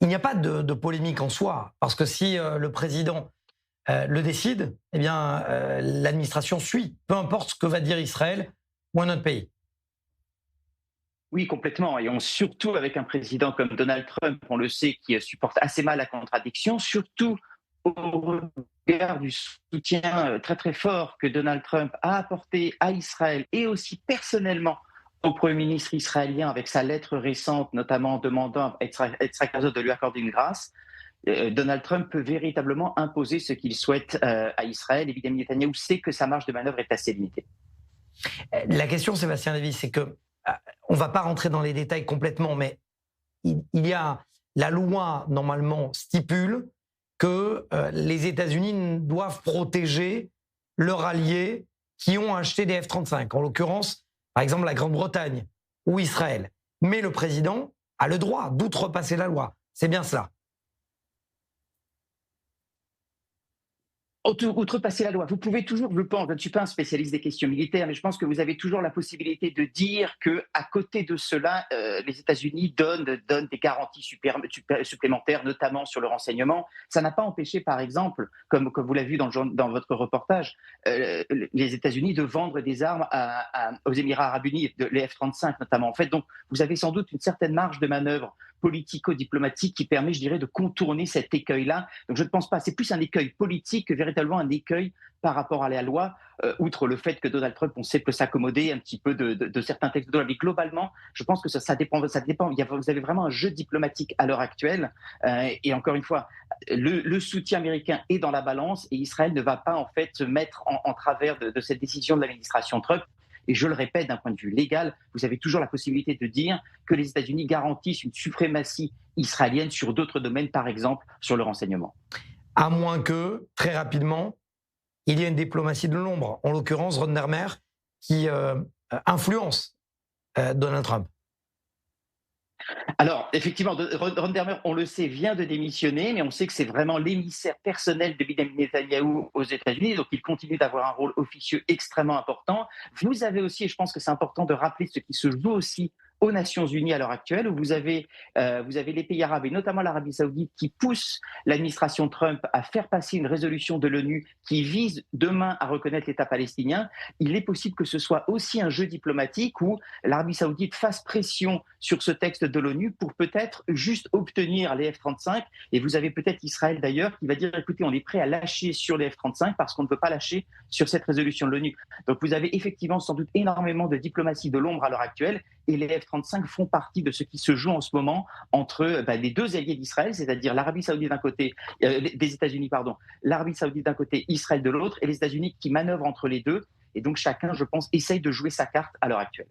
il n'y a pas de polémique en soi, parce que si le président le décide, eh bien, l'administration suit, peu importe ce que va dire Israël ou un autre pays. Oui, complètement. Et surtout avec un président comme Donald Trump, on le sait, qui supporte assez mal la contradiction, surtout au regard du soutien très très fort que Donald Trump a apporté à Israël et aussi personnellement au Premier ministre israélien avec sa lettre récente, notamment demandant à Yitzhak Herzog de lui accorder une grâce. Donald Trump peut véritablement imposer ce qu'il souhaite à Israël. Et Benjamin Netanyahou sait que sa marge de manœuvre est assez limitée. La question, Sébastien Lévy, c'est que on ne va pas rentrer dans les détails complètement, mais il y a la loi normalement stipule que les États-Unis doivent protéger leurs alliés qui ont acheté des F-35, en l'occurrence, par exemple, la Grande-Bretagne ou Israël. Mais le président a le droit d'outrepasser la loi. C'est bien cela. Outrepasser la loi. Vous pouvez toujours, je pense, je ne suis pas un spécialiste des questions militaires, mais je pense que vous avez toujours la possibilité de dire que, à côté de cela, les États-Unis donnent des garanties supplémentaires, notamment sur le renseignement. Ça n'a pas empêché, par exemple, comme vous l'avez vu dans votre reportage, les États-Unis de vendre des armes aux Émirats Arabes Unis, les F-35 notamment. En fait, donc, vous avez sans doute une certaine marge de manœuvre politico-diplomatique qui permet, je dirais, de contourner cet écueil-là. Donc je ne pense pas, c'est plus un écueil politique que véritablement un écueil par rapport à la loi, outre le fait que Donald Trump, on sait, peut s'accommoder un petit peu de certains textes de loi. Mais globalement, je pense que ça dépend. Vous avez vraiment un jeu diplomatique à l'heure actuelle. Et encore une fois, le soutien américain est dans la balance et Israël ne va pas en fait se mettre en travers de cette décision de l'administration Trump. Et je le répète, d'un point de vue légal, vous avez toujours la possibilité de dire que les États-Unis garantissent une suprématie israélienne sur d'autres domaines, par exemple sur le renseignement. À moins que, très rapidement, il y ait une diplomatie de l'ombre, en l'occurrence Ron Dermer, qui influence Donald Trump. Alors, effectivement, Ron Dermer, on le sait, vient de démissionner, mais on sait que c'est vraiment l'émissaire personnel de Benjamin Netanyahou aux États-Unis, donc il continue d'avoir un rôle officieux extrêmement important. Vous avez aussi, et je pense que c'est important de rappeler ce qui se joue aussi aux Nations Unies à l'heure actuelle, où vous avez les pays arabes, et notamment l'Arabie Saoudite, qui poussent l'administration Trump à faire passer une résolution de l'ONU qui vise demain à reconnaître l'État palestinien. Il est possible que ce soit aussi un jeu diplomatique où l'Arabie Saoudite fasse pression sur ce texte de l'ONU pour peut-être juste obtenir les F-35. Et vous avez peut-être Israël d'ailleurs qui va dire, écoutez, on est prêt à lâcher sur les F-35 parce qu'on ne peut pas lâcher sur cette résolution de l'ONU. Donc vous avez effectivement sans doute énormément de diplomatie de l'ombre à l'heure actuelle. Et les F-35 font partie de ce qui se joue en ce moment entre les deux alliés d'Israël, c'est-à-dire l'Arabie Saoudite d'un côté, des États-Unis, pardon, l'Arabie Saoudite d'un côté, Israël de l'autre, et les États-Unis qui manœuvrent entre les deux. Et donc chacun, je pense, essaye de jouer sa carte à l'heure actuelle.